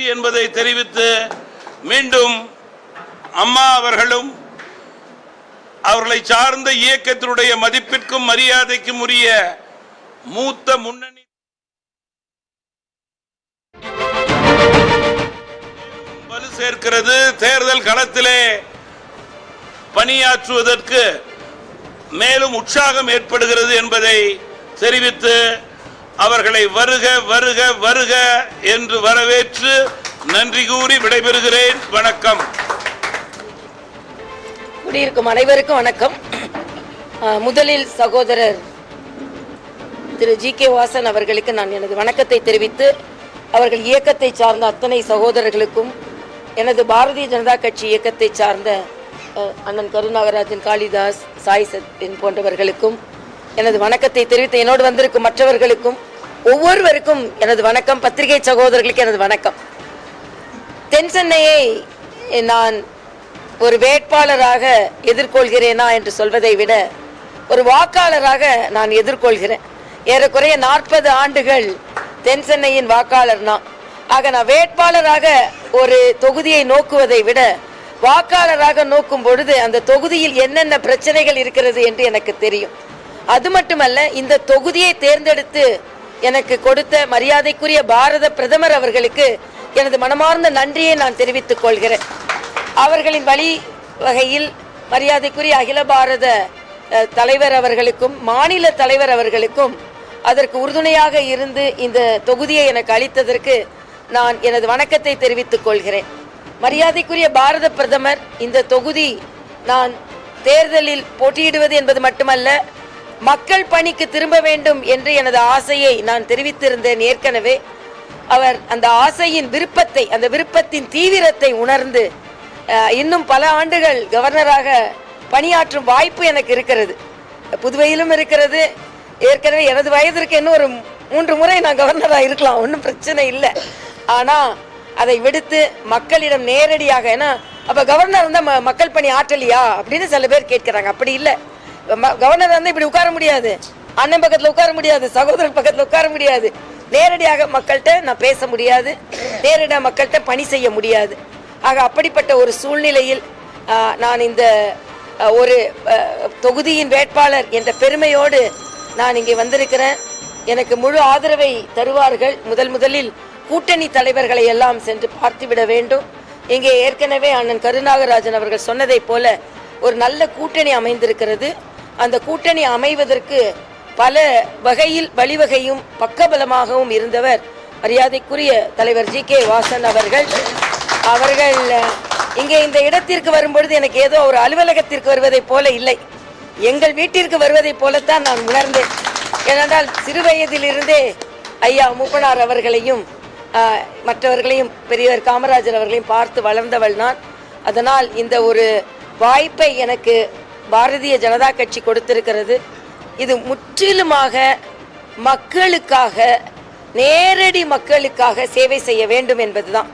என்பதை தெரிவித்து மீண்டும் அம்மா அவர்களும் அவர்களை சார்ந்த இயக்கத்தினுடைய மதிப்பிற்கும் மரியாதைக்கும் உரிய மூத்த முன்னணி வலு சேர்க்கிறது. தேர்தல் களத்திலே பணியாற்றுவதற்கு மேலும் உற்சாகம் ஏற்படுகிறது என்பதை தெரிவித்து அவர்களை வருக வருக வருக என்று வரவேற்று நன்றி கூறி விடைபெறுகிறேன். வணக்கம். குடியிருக்கும் அனைவருக்கும் வணக்கம். முதலில் சகோதரர் திரு ஜி.கே. வாசன் அவர்களுக்கு நான் எனது வணக்கத்தை தெரிவித்து அவர்கள் இயக்கத்தை சார்ந்த அத்தனை சகோதரர்களுக்கும் எனது பாரதிய ஜனதா கட்சி இயக்கத்தை சார்ந்த அண்ணன் கருநாகராஜன், காளிதாஸ், சாய் சத்தின் போன்றவர்களுக்கும் எனது வணக்கத்தை தெரிவித்து என்னோடு வந்திருக்கும் மற்றவர்களுக்கும் ஒவ்வொருவருக்கும் எனது வணக்கம். பத்திரிகை சகோதரர்களுக்கு எனது வணக்கம். தென் சென்னையை நான் ஒரு வேட்பாளராக எதிர்கொள்கிறேனா என்று சொல்வதை விட ஒரு வாக்காளராக நான் எதிர்கொள்கிறேன். ஏறக்குறைய 40 ஆண்டுகள் தென் சென்னையின் வாக்காளர் நான். ஆக நான் வேட்பாளராக ஒரு தொகுதியை நோக்குவதை விட வாக்காளராக நோக்கும் பொழுது அந்த தொகுதியில் என்னென்ன பிரச்சனைகள் இருக்கிறது என்று எனக்கு தெரியும். அது மட்டுமல்ல, இந்த தொகுதியை தேர்ந்தெடுத்து எனக்கு கொடுத்த மரியாதைக்குரிய பாரத பிரதமர் அவர்களுக்கு எனது மனமார்ந்த நன்றியை நான் தெரிவித்துக் கொள்கிறேன். அவர்களின் வழி வகையில் மரியாதைக்குரிய அகில பாரத தலைவர் அவர்களுக்கும் மாநில தலைவர் அவர்களுக்கும் அதற்கு உறுதுணையாக இருந்து இந்த தொகுதியை எனக்கு அளித்ததற்கு நான் எனது வணக்கத்தை தெரிவித்துக் கொள்கிறேன். மரியாதைக்குரிய பாரத பிரதமர், இந்த தொகுதி நான் தேர்தலில் போட்டியிடுவது என்பது மட்டுமல்ல, மக்கள் பணிக்கு திரும்ப வேண்டும் என்று எனது ஆசையை நான் தெரிவித்திருந்தேன் ஏற்கனவே. அவர் அந்த ஆசையின் விருப்பத்தை, அந்த விருப்பத்தின் தீவிரத்தை உணர்ந்து இன்னும் பல ஆண்டுகள் கவர்னராக பணியாற்றும் வாய்ப்பு எனக்கு இருக்கிறது. புதுவையிலும் இருக்கிறது. ஏற்கனவே எனது வயதிற்கு இன்னும் ஒரு 3 முறை நான் கவர்னராக இருக்கலாம், ஒன்றும் பிரச்சனை இல்லை. ஆனால் அதை விடுத்து மக்களிடம் நேரடியாக, ஏன்னா அப்போ கவர்னர் இருந்தால் மக்கள் பணி ஆற்றலியா அப்படின்னு சில பேர் கேட்கிறாங்க. அப்படி இல்லை. கவர்னர் வந்து இப்படி உட்கார முடியாது, அண்ணன் பக்கத்தில் உட்கார முடியாது, சகோதரர் பக்கத்தில் உட்கார முடியாது. நேரடியாக மக்கள்கிட்ட நான் பேச முடியாது, நேரடியாக மக்கள்கிட்ட பணி செய்ய முடியாது. ஆக அப்படிப்பட்ட ஒரு சூழ்நிலையில் நான் இந்த ஒரு தொகுதியின் வேட்பாளர் என்ற பெருமையோடு நான் இங்கே வந்திருக்கிறேன். எனக்கு முழு ஆதரவை தருவார்கள். முதலில் கூட்டணி தலைவர்களை எல்லாம் சென்று பார்த்துவிட வேண்டும். இங்கே ஏற்கனவே அண்ணன் கருநாகராஜன் அவர்கள் சொன்னதை போல ஒரு நல்ல கூட்டணி அமைந்திருக்கிறது. அந்த கூட்டணி அமைவதற்கு பல வகையில் வழிவகையும் பக்கபலமாகவும் இருந்தவர் மரியாதைக்குரிய தலைவர் ஜி.கே. வாசன் அவர்கள். அவர்கள் இங்கே இந்த இடத்திற்கு வரும்பொழுது எனக்கு ஏதோ ஒரு அலுவலகத்திற்கு வருவதை போல இல்லை, எங்கள் வீட்டிற்கு வருவதை போலத்தான் நான் உணர்ந்தேன். ஏனென்றால் சிறு வயதிலிருந்தே ஐயா மூப்பனார் அவர்களையும் மற்றவர்களையும் பெரியவர் காமராஜர் அவர்களையும் பார்த்து வளர்ந்தவள் நான். அதனால் இந்த ஒரு வாய்ப்பை எனக்கு பாரதிய ஜனதா கட்சி கொடுத்திருக்கிறது. இது முற்றிலுமாக மக்களுக்காக, நேரடி மக்களுக்காக சேவை செய்ய வேண்டும் என்பதுதான்.